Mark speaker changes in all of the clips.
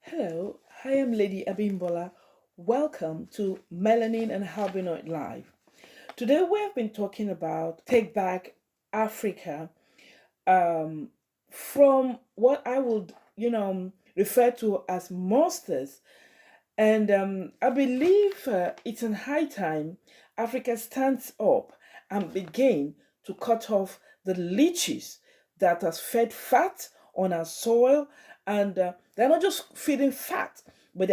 Speaker 1: Hello, I am Lady Abimbola. Welcome to Melanin and Albinoid Live. Today we have been talking about Take Back Africa um, from what I would, refer to as monsters. And I believe it's in high time Africa stands up and begin to cut off the leeches that has fed fat on our soil. And they're not just feeding fat, but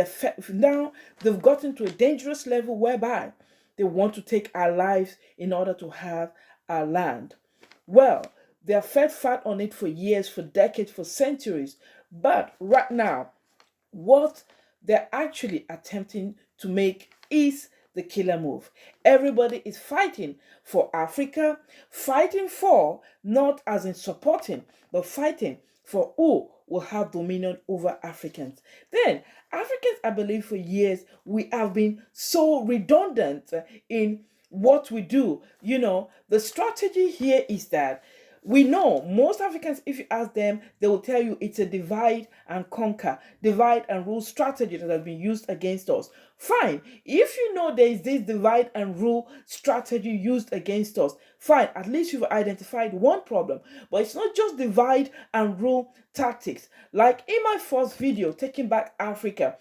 Speaker 1: now they've gotten to a dangerous level whereby they want to take our lives in order to have our land. Well, they have fed fat on it for years, for decades, for centuries. But right now, what they're actually attempting to make is the killer move. Everybody is fighting for Africa, fighting for, not as in supporting, but fighting for who will have dominion over Africans. Then, Africans, I believe, for years, we have been so redundant in what we do. The strategy here is that we know most Africans, if you ask them, they will tell you it's a divide and conquer, divide and rule strategy that has been used against us. Fine. If you know there is this divide and rule strategy used against us, fine. At least you've identified one problem. But it's not just divide and rule tactics. Like in my first video, Taking Back Africa,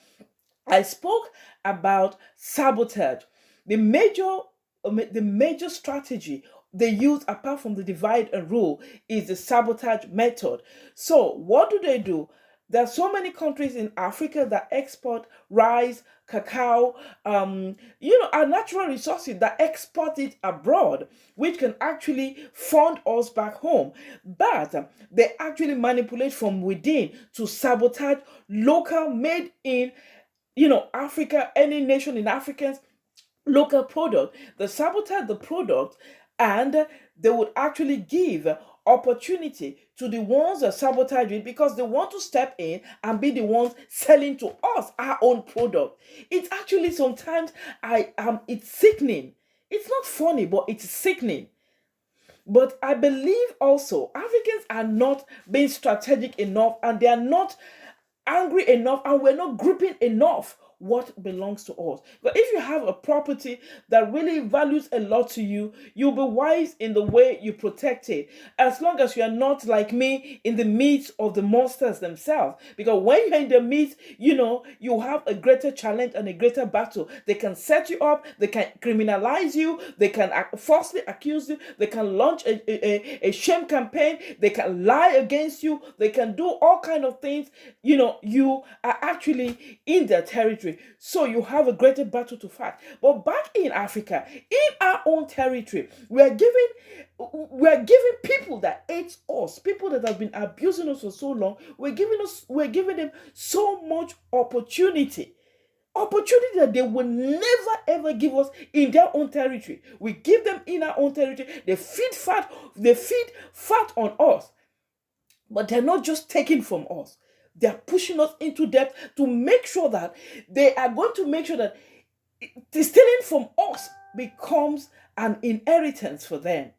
Speaker 1: I spoke about sabotage. The major strategy they use apart from the divide and rule is the sabotage method. So what do? There are so many countries in Africa that export rice, cacao, our natural resources that export it abroad, which can actually fund us back home. But they actually manipulate from within to sabotage local, made in Africa, any nation in Africans local product. They sabotage the product, and they would actually give opportunity to the ones that sabotage it because they want to step in and be the ones selling to us our own product. It's actually sometimes it's sickening. It's not funny, but it's sickening. But I believe also Africans are not being strategic enough, and they are not angry enough, and we're not grouping enough what belongs to us. But if you have a property that really values a lot to you, you'll be wise in the way you protect it, as long as you are not like me in the midst of the monsters themselves. Because when you're in the midst, you have a greater challenge and a greater battle. They can set you up, they can criminalize you, they can falsely accuse you, they can launch a shame campaign, they can lie against you, they can do all kind of things. You are actually in their territory, so you have a greater battle to fight. But back in Africa, in our own territory, we are giving people that hate us, people that have been abusing us for so long, we're giving them so much opportunity that they will never ever give us in their own territory. We give them in our own territory. They feed fat on us. But they're not just taking from us. They're pushing us into debt to make sure that they are going to make sure that the stealing from us becomes an inheritance for them.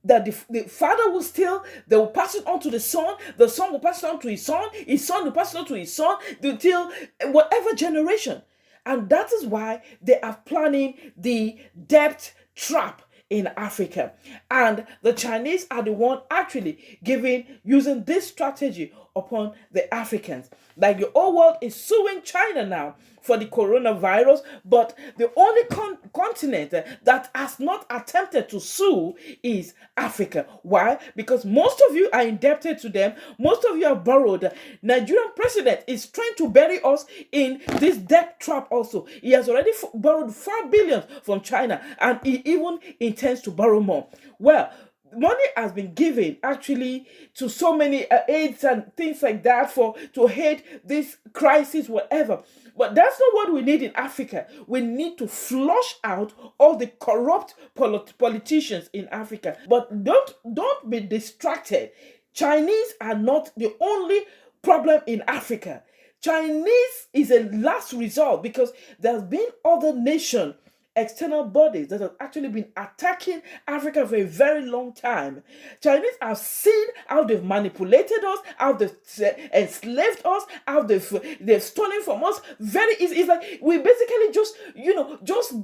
Speaker 1: That the father will steal, they will pass it on to the son will pass it on to his son will pass it on to his son, until whatever generation. And that is why they are planning the debt trap in Africa. And the Chinese are the one actually using this strategy upon the Africans. Like the whole world is suing China now for the coronavirus, but the only continent that has not attempted to sue is Africa. Why? Because most of you are indebted to them. Most of you are borrowed. Nigerian president is trying to bury us in this debt trap also. He has already borrowed 4 billion from China, and he even intends to borrow more. Well, money has been given actually to so many aids and things like that to aid this crisis, whatever. But that's not what we need in Africa. We need to flush out all the corrupt politicians in Africa. But don't be distracted. Chinese are not the only problem in Africa. Chinese is a last resort, because there's been other nations external bodies that have actually been attacking Africa for a very long time. Chinese have seen how they've manipulated us, how they've enslaved us, how they've stolen from us. Very easy. It's like we basically just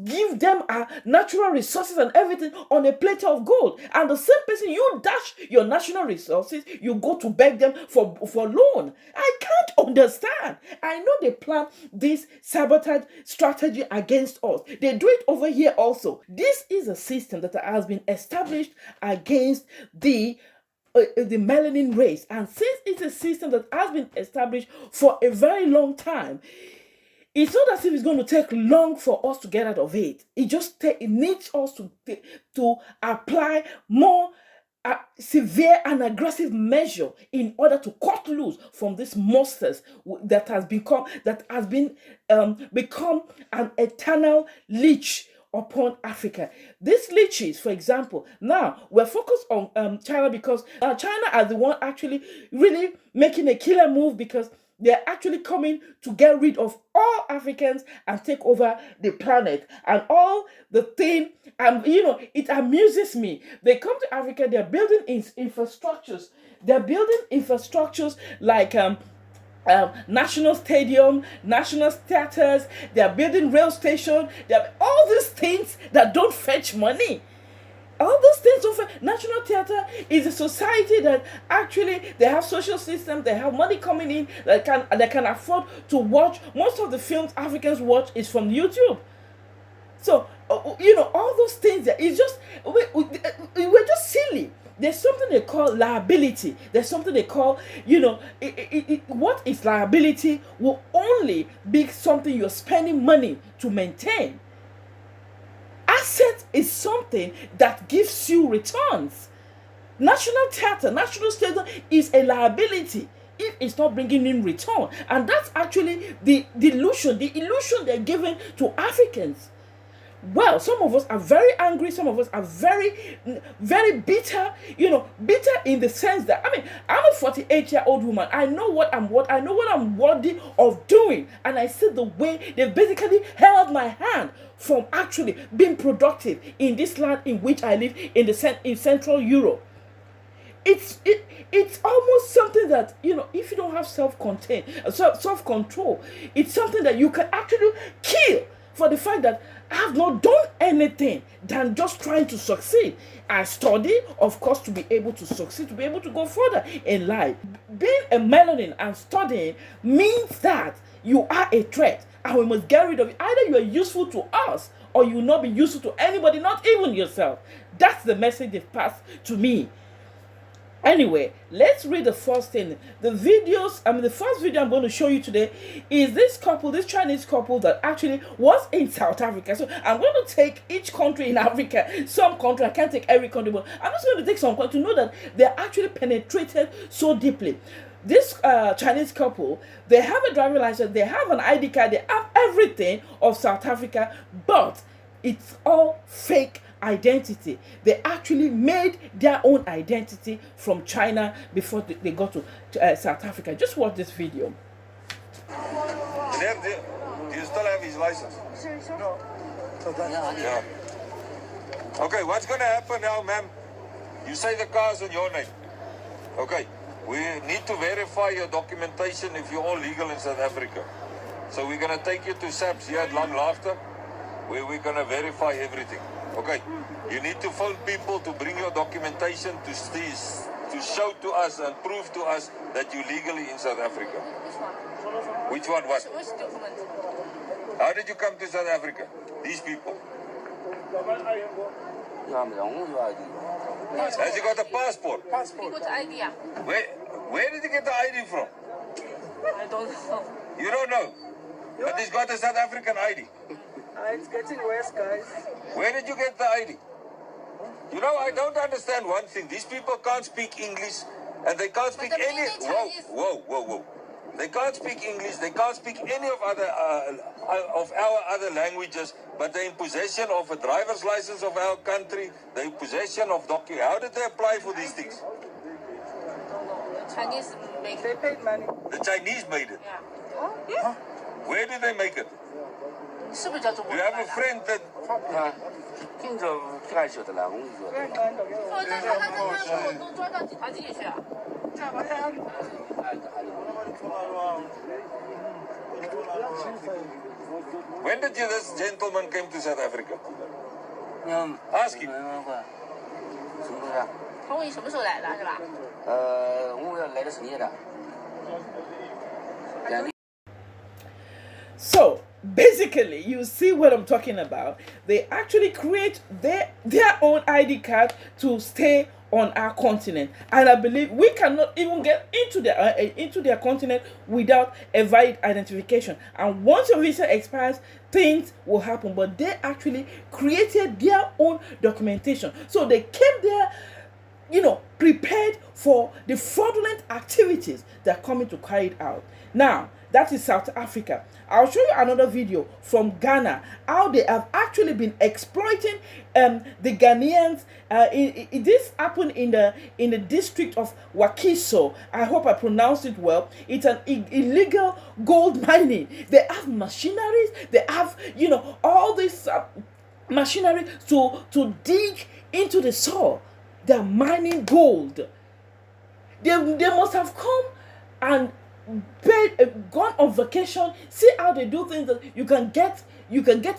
Speaker 1: give them our natural resources and everything on a plate of gold. And the same person, you dash your national resources, you go to beg them for loan. I can't understand. I know they plan this sabotage strategy against us. They do it over here also. This is a system that has been established against the melanin race, and since it's a system that has been established for a very long time, it's not as if it's going to take long for us to get out of it. It needs us to apply more severe and aggressive measure in order to cut loose from these monsters that has become an eternal leech upon Africa. These leeches, for example, now we're focused on China because China are the one actually really making a killer move, because they're actually coming to get rid of all Africans and take over the planet. And all the thing, it amuses me. They come to Africa, they're building infrastructures. They're building infrastructures like national stadium, national theaters. They're building rail station. They're all these things that don't fetch money. All those things of National Theatre is a society that actually they have social systems, they have money coming in, they can afford to watch. Most of the films Africans watch is from YouTube. So all those things, it's just we're just silly. There's something they call liability. There's something they call, what is liability will only be something you're spending money to maintain. Asset is something that gives you returns. National theater, national stadium is a liability if it's not bringing in return. And that's actually the illusion they're giving to Africans. Well, some of us are very angry. Some of us are very, very bitter. Bitter in the sense that, I'm a 48-year-old woman. I know what I'm worthy of doing. And I see the way they've basically held my hand from actually being productive in this land in which I live in Central Europe. It's almost something that, if you don't have self-control, it's something that you can actually kill for the fact that I have not done anything than just trying to succeed. I study, of course, to be able to succeed, to be able to go further in life. Being a melanin and studying means that you are a threat, and we must get rid of it. Either you are useful to us, or you will not be useful to anybody, not even yourself. That's the message they've passed to me. Anyway, let's read the first thing. The first video I'm going to show you today is this Chinese couple that actually was in South Africa. So I'm going to take each country in Africa, some country, I can't take every country, but I'm just going to take some country to know that they're actually penetrated so deeply. This Chinese couple, they have a driving license, they have an ID card, they have everything of South Africa, but it's all fake identity. They actually made their own identity from China before they got to South Africa. Just watch this video.
Speaker 2: Do you still have his license?
Speaker 3: No.
Speaker 2: Yeah. Okay, what's going to happen now, ma'am? You say the car's in your name. Okay, we need to verify your documentation if you're all legal in South Africa. So we're going to take you to SAPS here at Long Laughter, where we're going to verify everything. Okay, you need to phone people to bring your documentation to show to us and prove to us that you're legally in South Africa. Which one was it?
Speaker 3: Which document?
Speaker 2: How did you come to South Africa? These people. Has he got a passport?
Speaker 3: Passport. Good idea.
Speaker 2: Where did he get the ID from?
Speaker 3: I don't know.
Speaker 2: You don't know? But he's got a South African ID.
Speaker 4: It's getting worse, guys.
Speaker 2: Where did you get the ID? I don't understand one thing. These people can't speak English, and they can't speak any. Whoa. They can't speak English. They can't speak any of our other languages. But they're in possession of a driver's license of our country. They're in possession of documents. How did they apply for these things?
Speaker 3: The Chinese make
Speaker 4: They paid money.
Speaker 2: The Chinese made it.
Speaker 3: Yeah.
Speaker 4: Huh?
Speaker 2: Where did they make it?
Speaker 3: 是不是叫中
Speaker 2: Do
Speaker 3: 国
Speaker 2: you
Speaker 3: 人
Speaker 2: have
Speaker 3: 卖
Speaker 2: a
Speaker 3: 的？
Speaker 2: friend that
Speaker 5: 啊，今朝介绍的啦，我跟你说的。
Speaker 3: 哦，这他都装到几台机器去啊？
Speaker 2: when did this gentleman came to South Africa?
Speaker 5: 嗯，
Speaker 2: Ask him.
Speaker 5: 什么东西啊？
Speaker 3: 他问你什么时候来的，是吧？
Speaker 5: 我要来的10月的。2年。
Speaker 1: So basically, you see what I'm talking about. They actually create their own ID card to stay on our continent, and I believe we cannot even get into their continent without a valid identification. And once your visa expires, things will happen. But they actually created their own documentation, so they came there, prepared for the fraudulent activities they're coming to carry it out. Now, that is South Africa. I'll show you another video from Ghana, how they have actually been exploiting the Ghanaians. This happened in the district of Wakiso. I hope I pronounced it well. It's an illegal gold mining. They have machineries. They have, all this machinery to dig into the soil. They're mining gold. They must have come and gone on vacation. See how they do things, that you can get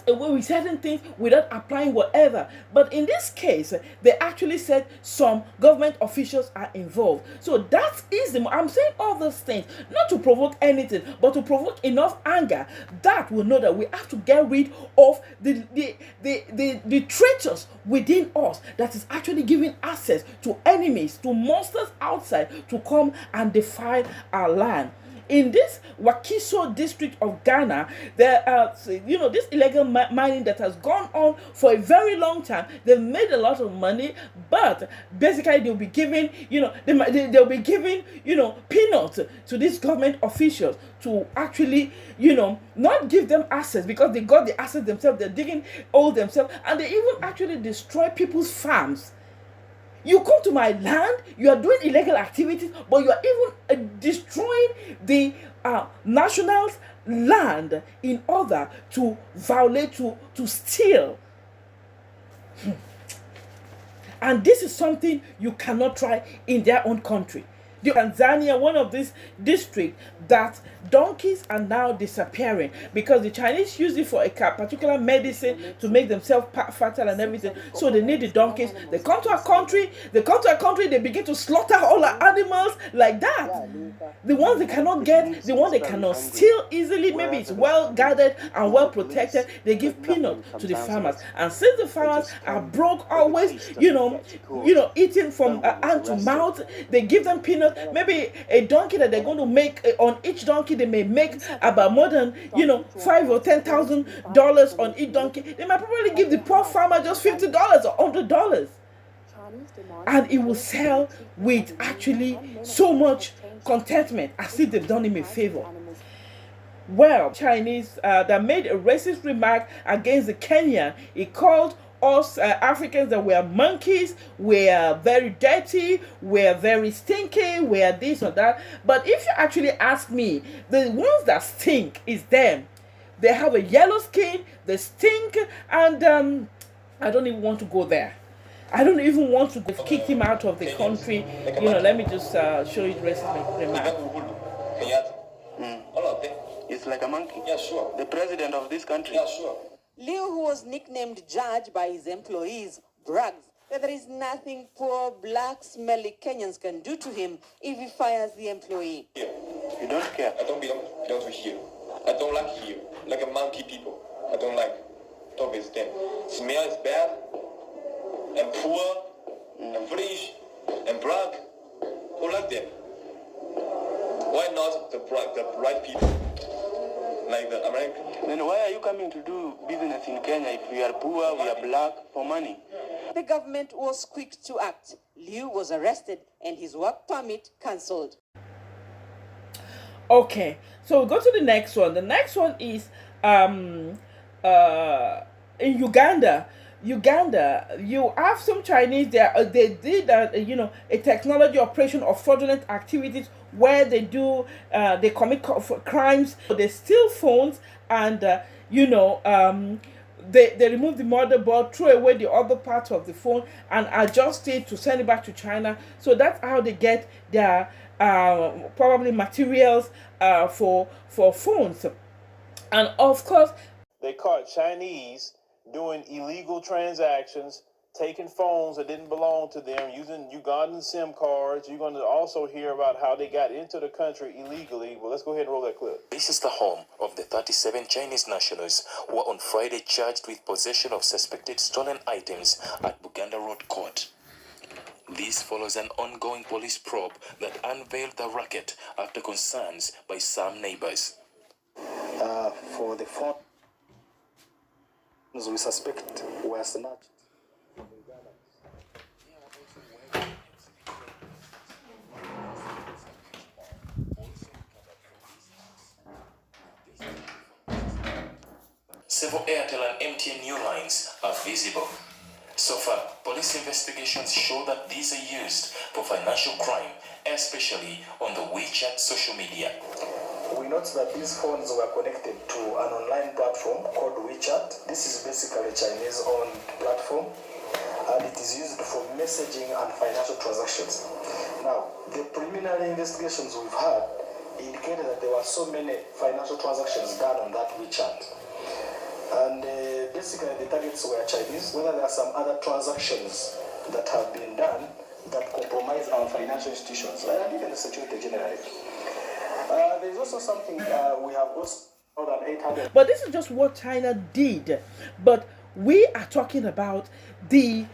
Speaker 1: away with certain things without applying whatever. But in this case, they actually said some government officials are involved. So that is I'm saying all those things not to provoke anything, but to provoke enough anger that will know that we have to get rid of the traitors within us that is actually giving access to enemies, to monsters outside to come and defile our land. In this Wakiso district of Ghana, there are, this illegal mining that has gone on for a very long time. They've made a lot of money, but basically they'll be giving, they'll be giving, peanuts to these government officials to actually, not give them access because they got the access themselves. They're digging all themselves, and they even actually destroy people's farms. You come to my land, you are doing illegal activities, but you are even destroying the nationals' land in order to violate, to steal. And this is something you cannot try in their own country. Tanzania, one of these districts that donkeys are now disappearing because the Chinese use it for a particular medicine to make themselves fertile and everything. So they need the donkeys. They come to our country. They begin to slaughter all our animals like that. The ones they cannot get, the ones they cannot steal easily. Maybe it's well guarded and well protected. They give peanuts to the farmers, and since the farmers are broke, always eating from hand to mouth, they give them peanuts. Maybe a donkey that they're going to make on each donkey, they may make about more than $5,000 or $10,000 on each donkey. They might probably give the poor farmer just $50 or $100, and it will sell with actually so much contentment, as if they've done him a favor. Well, Chinese that made a racist remark against the Kenyan. He called us Africans that we are monkeys, we are very dirty, we are very stinky, we are this or that. But if you actually ask me, the ones that stink is them. They have a yellow skin, they stink, and I don't even want to go there. I don't even want to kick him out of the country. Let me just show you the racist remark.
Speaker 5: It's like a monkey. Yeah, sure. The president of this country. Yeah, sure.
Speaker 6: Liu, who was nicknamed Judge by his employees, brags that there is nothing poor, black, smelly Kenyans can do to him if he fires the employee.
Speaker 5: You don't care.
Speaker 2: I don't belong to here. I don't like here. Like a monkey people. I don't like. Talk with them. Smell is bad. And poor. And foolish. And black. Who like them? Why not the bright people? Like the American.
Speaker 5: Then why are you coming to do business in Kenya if we are poor, we are black, for money?
Speaker 6: The government was quick to act. Liu was arrested and his work permit cancelled.
Speaker 1: Okay, so we'll go to the next one. The next one is in Uganda. You have some Chinese there. They did a technology operation of fraudulent activities where they do they commit crimes. They steal phones and you know they remove the motherboard, throw away the other part of the phone, and adjust it to send it back to China. So that's how they get their probably materials for phones. And of course,
Speaker 7: they caught Chinese doing illegal transactions, taking phones that didn't belong to them, using Ugandan SIM cards. You're going to also hear about how they got into the country illegally. Well, let's go ahead and roll that clip.
Speaker 8: This is the home of the 37 Chinese nationals who were on Friday charged with possession of suspected stolen items at Buganda Road Court. This follows an ongoing police probe that unveiled the racket after concerns by some neighbors.
Speaker 9: For the phones we suspect were snatched.
Speaker 8: Several Airtel and MTN new lines are visible. So far, police investigations show that these are used for financial crime, especially on the WeChat social media.
Speaker 9: We note that these phones were connected to an online platform called WeChat. This is basically a Chinese-owned platform, and it is used for messaging and financial transactions. Now, the preliminary investigations we've had indicated that there were so many financial transactions done on that WeChat. And basically the targets were Chinese. Whether there are some other transactions that have been done that compromise our financial institutions, and even the security generally. There is also something we have also more than 800.
Speaker 1: But this is just what China did. But we are talking about the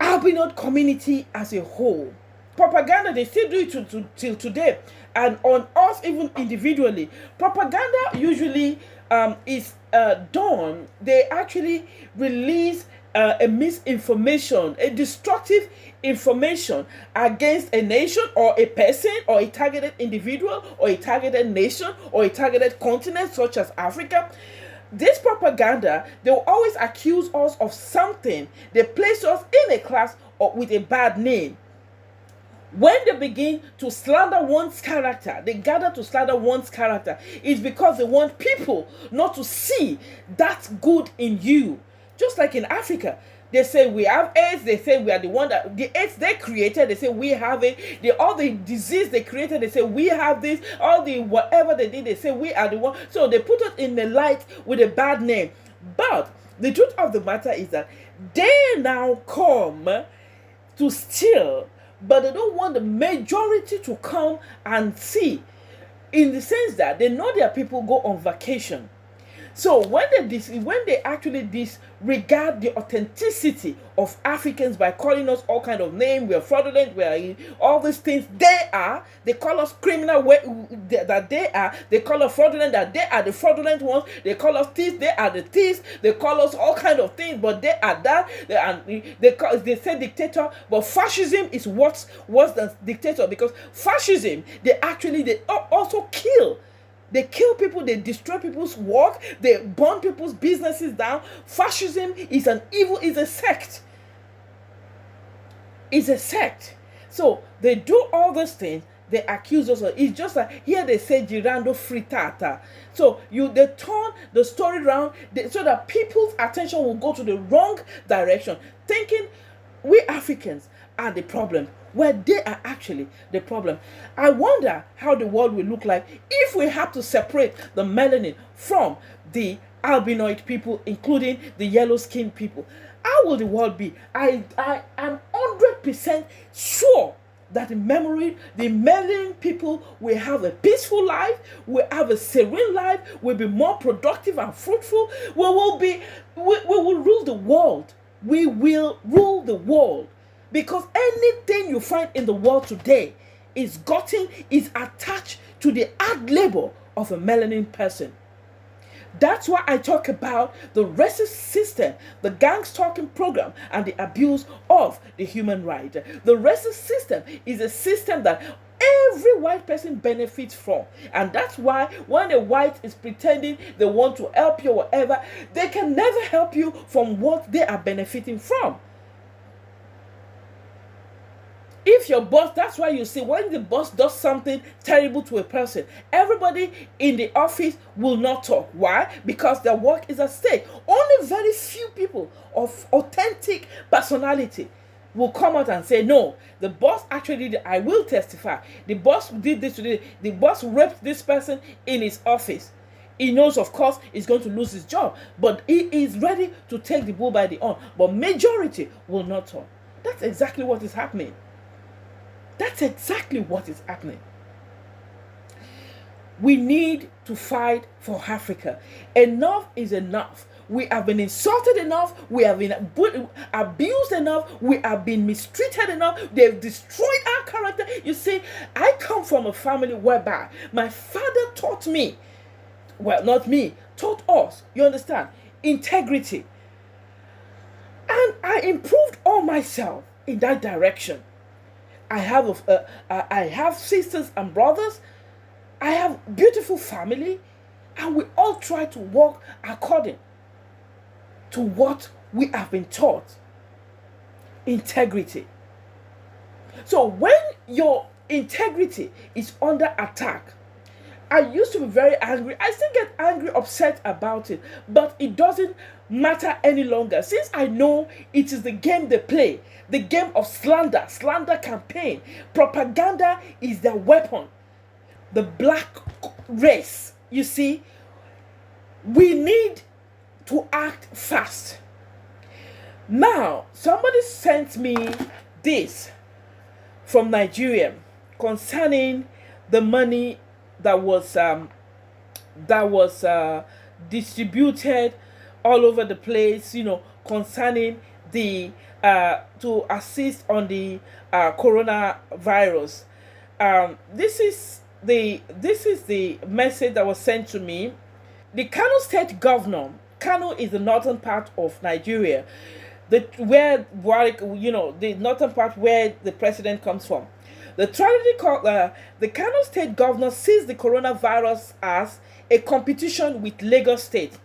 Speaker 1: albinoid community as a whole. Propaganda, they still do it till today. And on us, even individually, propaganda usually is done. They actually release a misinformation, a destructive information against a nation or a person or a targeted individual or a targeted nation or a targeted continent such as Africa. This propaganda, they will always accuse us of something. They place us in a class or with a bad name. When they begin to slander one's character, they gather to slander one's character, it's because they want people not to see that good in you. Just like in Africa, they say we have AIDS, they say we are the one that, the AIDS they created, they say we have it. All the disease they created, they say we have this. All the whatever they did, they say we are the one. So they put us in the light with a bad name. But the truth of the matter is that they now come to steal, but they don't want the majority to come and see, in the sense that they know their people go on vacation. So when they actually disregard the authenticity of Africans by calling us all kind of names, we are fraudulent, we are all these things, they call us criminal that they are, they call us fraudulent that they are the fraudulent ones, they call us thieves, they are the thieves, they call us all kind of things, but they are that, they say dictator, but fascism is worse than dictator, because fascism, they also kill. They kill people, they destroy people's work, they burn people's businesses down. Fascism is an evil, is a sect. It's a sect. So they do all these things, they accuse us of. It's just like here they say girando fritata. So they turn the story around so that people's attention will go to the wrong direction, thinking we Africans are the problem, where they are actually the problem. I wonder how the world will look like if we have to separate the melanin from the albinoid people, including the yellow skinned people. How will the world be? I am 100% sure that the melanin people will have a peaceful life, will have a serene life, will be more productive and fruitful. We will rule the world. We will rule the world. Because anything you find in the world today is attached to the hard labor of a melanin person. That's why I talk about the racist system, the gang stalking program, and the abuse of the human right. The racist system is a system that every white person benefits from. And that's why when a white is pretending they want to help you or whatever, they can never help you from what they are benefiting from. If your boss, that's why you see when the boss does something terrible to a person, everybody in the office will not talk. Why? Because their work is at stake. Only very few people of authentic personality will come out and say, no, the boss actually did, I will testify. The boss did this today. The boss raped this person in his office. He knows, of course, he's going to lose his job, but he is ready to take the bull by the horn. But majority will not talk. That's exactly what is happening. That's exactly what is happening. We need to fight for Africa. Enough is enough. We have been insulted enough. We have been abused enough. We have been mistreated enough. They've destroyed our character. You see, I come from a family whereby my father taught me, well, not me, taught us, you understand, integrity. And I improved on myself in that direction. I have sisters and brothers. I have beautiful family, and we all try to walk according to what we have been taught. Integrity. So when your integrity is under attack, I used to be very angry. I still get angry, upset about it, but it doesn't matter any longer since I know it is the game they play, the game of slander campaign. Propaganda is their weapon. The black race, you see, we need to act fast. Now, somebody sent me this from Nigeria concerning the money that was distributed all over the place, concerning the to assist on the coronavirus. This is the message that was sent to me. The Kano State Governor, Kano is the northern part of Nigeria, the northern part where the president comes from. The Kano State Governor sees the coronavirus as a competition with Lagos State.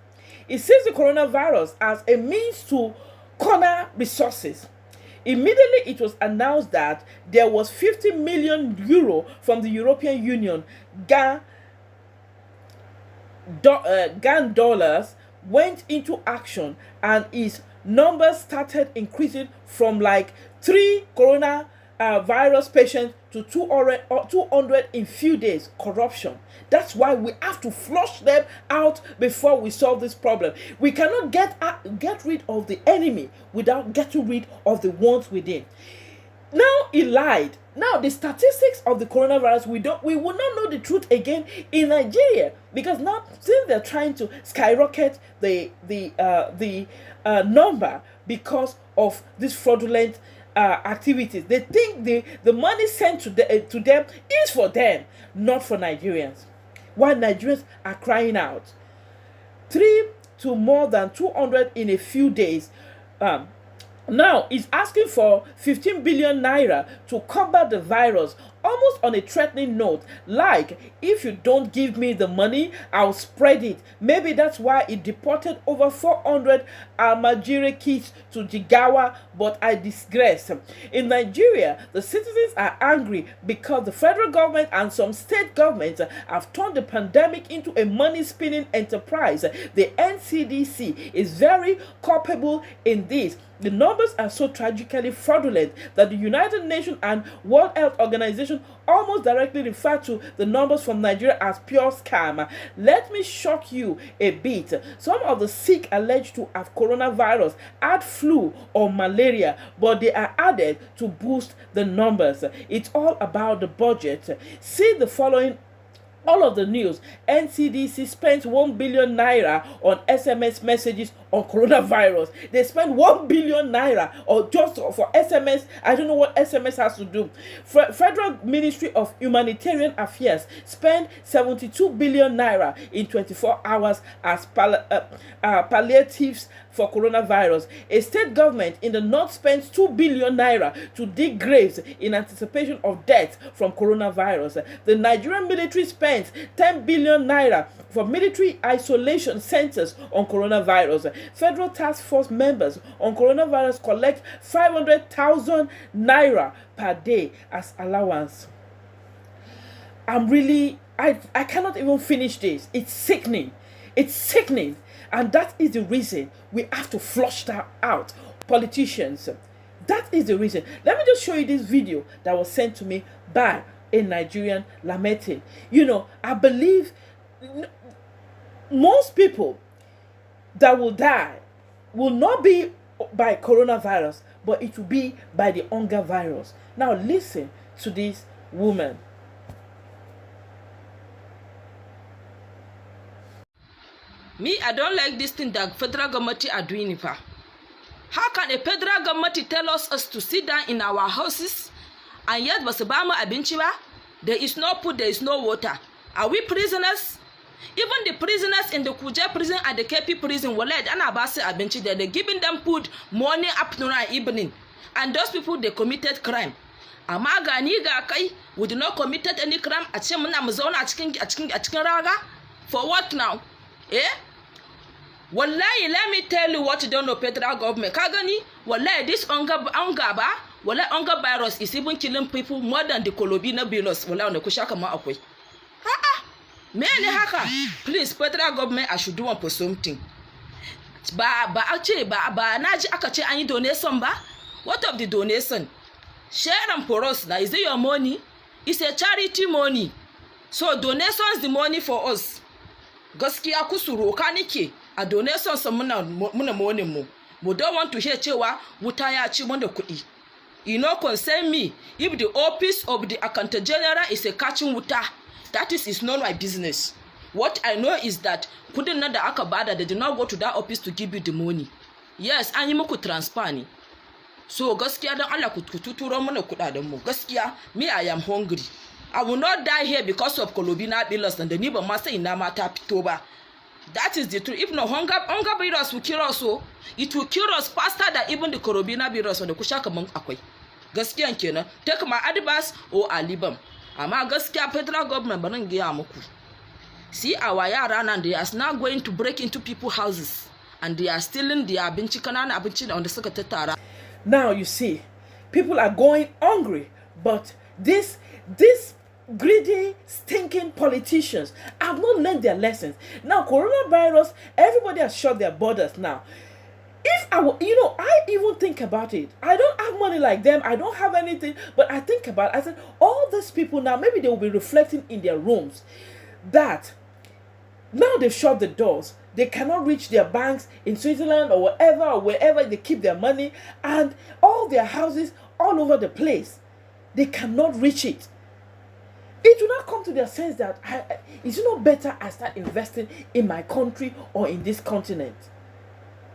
Speaker 1: He sees the coronavirus as a means to corner resources. Immediately, it was announced that there was 50 million euro from the European Union, GAN dollars, went into action, and its numbers started increasing from like 3 coronavirus patients to 200 in few days. Corruption. That's why we have to flush them out before we solve this problem. We cannot get rid of the enemy without getting rid of the ones within. Now he lied. Now the statistics of the coronavirus, we will not know the truth again in Nigeria, because now since they're trying to skyrocket the number because of this fraudulent activities. They think the money sent to them is for them, not for Nigerians. While Nigerians are crying out. 3 to more than 200 in a few days. Now he's asking for 15 billion naira to combat the virus, almost on a threatening note, like, if you don't give me the money, I'll spread it. Maybe that's why he deported over 400 Almajiri kids to Jigawa, but I digress. In Nigeria, the citizens are angry because the federal government and some state governments have turned the pandemic into a money-spinning enterprise. The NCDC is very culpable in this. The numbers are so tragically fraudulent that the United Nations and World Health Organization almost directly refer to the numbers from Nigeria as pure scam. Let me shock you a bit. Some of the sick alleged to have coronavirus had flu or malaria, but they are added to boost the numbers. It's all about the budget. See the following. All of the news. NCDC spent 1 billion naira on SMS messages on coronavirus. They spent 1 billion naira or just for SMS. I don't know what SMS has to do. Federal Ministry of Humanitarian Affairs spent 72 billion naira in 24 hours as palliatives for coronavirus. A state government in the north spent 2 billion naira to dig graves in anticipation of death from coronavirus. The Nigerian military spent spends 10 billion naira for military isolation centers on coronavirus. Federal task force members on coronavirus collect 500,000 naira per day as allowance. I cannot even finish this. It's sickening. It's sickening. And that is the reason we have to flush that out. Politicians. That is the reason. Let me just show you this video that was sent to me by a Nigerian lamenting. You know, I believe most people that will die will not be by coronavirus, but it will be by the hunger virus. Now listen to this woman.
Speaker 3: Me, I don't like this thing that federal government are doing. How can a federal government tell us to sit down in our houses and yet basabama abinchiba? There is no food, there is no water. Are we prisoners? Even the prisoners in the Kuje prison and the KP prison were led and abasi abinchi. They're giving them food morning, afternoon, and evening. And those people, they committed crime. Amaga niga kai would not committed any crime at Shemana Amazon at chicken raga. For what now? Eh? Wallahi, let me tell you what you don't know, federal government. Kagani, wallahi, this hunger virus is even killing people more than the Kolobina virus. Wallahi, on the Kushaka Maakwe. Many haka. Please, federal government, I should do one for something. Actually, Naji Akache, any donation, ba? What of the donation? Share them for us. Now, is it your money? It's a charity money. So, donations the money for us. Gaskiya kusuru kanike. A donation some muna money mo. We don't want to hear cewa wuta ya ci wanda kuɗi. You know, concern me. If the office of the accountant general is a catching wuta, that is not my business. What I know is that kudin na da aka bada, they did not go to that office to give you the money. Yes, an yi muku transfer ne. So gaskiya dan Allah ku tuturo mana kuɗaɗen mu. Gaskiya, me I am hungry. I will not die here because of Kolobina bills and the neighbor master in Namata Pitoba. That is the truth. If no hunger virus will kill us, so it will kill us faster than even the Kolobina virus on the Kushaka Monk Akwe. Gaskian Kena, take my advice or Alibam. Ama Gaskia federal government Banangiamoku. See our yara and they are now going to break into people's houses and they are stealing their Binchikana and Abinchin on the Secretary.
Speaker 1: Now you see, people are going hungry, but this greedy, stinking politicians have not learned their lessons. Now, coronavirus, everybody has shut their borders now. If I even think about it. I don't have money like them. I don't have anything. But I think about it. I said, all these people now, maybe they will be reflecting in their rooms that now they've shut the doors. They cannot reach their banks in Switzerland or wherever they keep their money. And all their houses all over the place. They cannot reach it. It will not come to their sense that is it not better I start investing in my country or in this continent?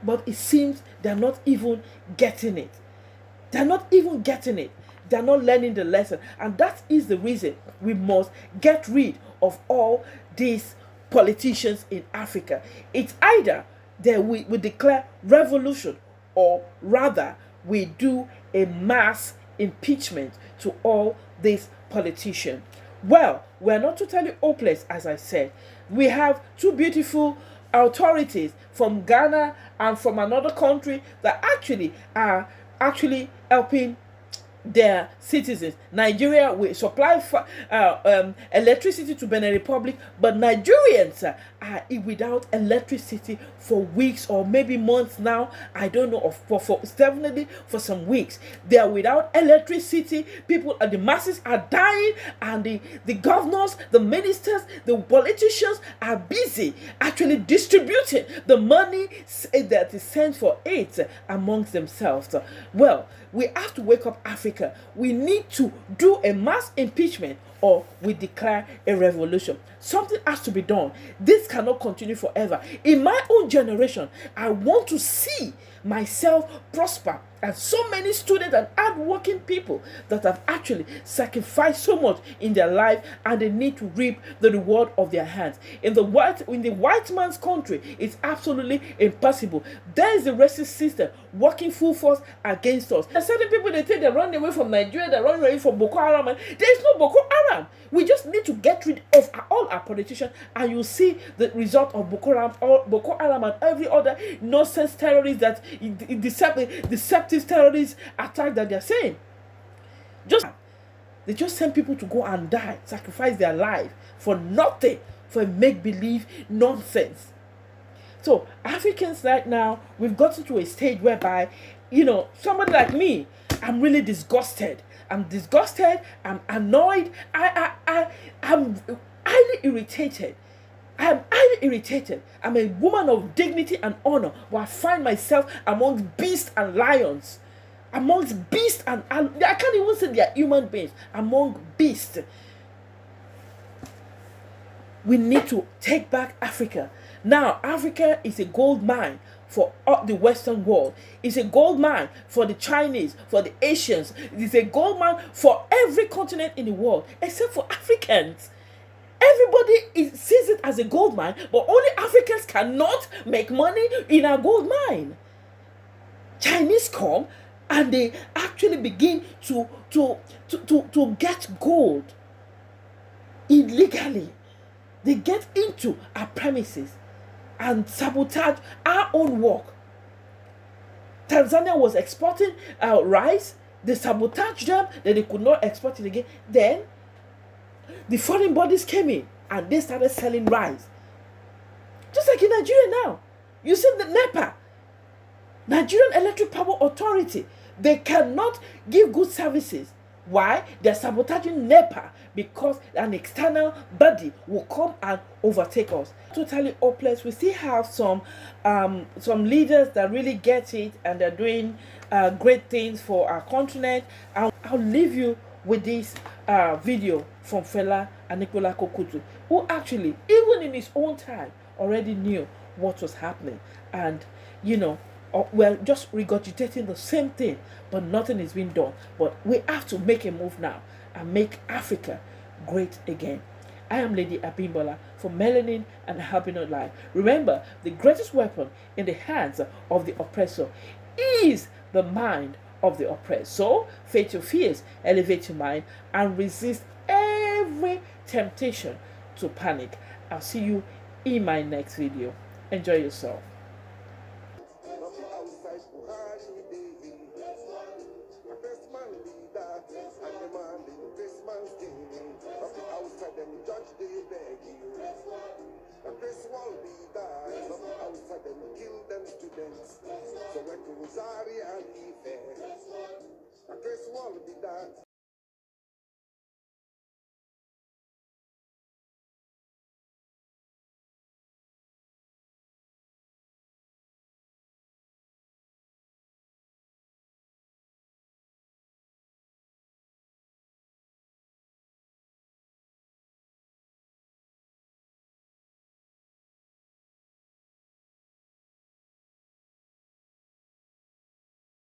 Speaker 1: But it seems they're not even getting it. They're not even getting it. They're not learning the lesson. And that is the reason we must get rid of all these politicians in Africa. It's either we declare revolution or rather we do a mass impeachment to all these politicians. Well, we're not totally hopeless, as I said. We have two beautiful authorities from Ghana and from another country that are helping their citizens. Nigeria will supply electricity to Benin Republic, but Nigerians are without electricity for weeks or maybe months now. I don't know, for definitely for some weeks. They are without electricity. The masses are dying, and the governors, the ministers, the politicians are busy actually distributing the money that is sent for aid amongst themselves. Well, we have to wake up Africa. We need to do a mass impeachment or we declare a revolution. Something has to be done. This cannot continue forever. In my own generation, I want to see myself prosper, and so many students and hardworking people that have actually sacrificed so much in their life, and they need to reap the reward of their hands. In the white man's country, it's absolutely impossible. There is a racist system working full force against us. And certain people, they think they run away from Nigeria, they run away from Boko Haram. There is no Boko Haram. We just need to get rid of all our politicians, and you see the result of Boko Haram and every other nonsense terrorist that deceptive terrorist attack that they're saying. They just send people to go and die, sacrifice their life for nothing, for make-believe nonsense. So Africans right now, we've gotten to a stage whereby, somebody like me, I'm really disgusted. I'm disgusted. I'm annoyed. I'm highly irritated. I'm highly irritated. I'm a woman of dignity and honor, but I find myself amongst beasts and lions. Amongst beasts and I can't even say they are human beings. Among beasts. We need to take back Africa. Now, Africa is a gold mine for the Western world. It's a gold mine for the Chinese, for the Asians. It's a gold mine for every continent in the world, except for Africans. Everybody sees it as a gold mine, but only Africans cannot make money in a gold mine. Chinese come and they actually begin to get gold illegally. They get into our premises and sabotage our own work. Tanzania was exporting rice. They sabotaged them. Then they could not export it again. Then the foreign bodies came in and they started selling rice. Just like in Nigeria now. You see the NEPA, Nigerian Electric Power Authority. They cannot give good services. Why? They're sabotaging NEPA because an external body will come and overtake us. Totally hopeless. We still have some leaders that really get it and they're doing great things for our continent. I'll leave you with this video from Fela Anikulapo Kuti, who actually, even in his own time, already knew what was happening. And, we're just regurgitating the same thing, but nothing is being done. But we have to make a move now and make Africa great again. I am Lady Abimbola for Melanin and Albinoid Life. Remember, the greatest weapon in the hands of the oppressor is the mind of the oppressed. So, face your fears, elevate your mind, and resist every temptation to panic. I'll see you in my next video. Enjoy yourself.
Speaker 10: So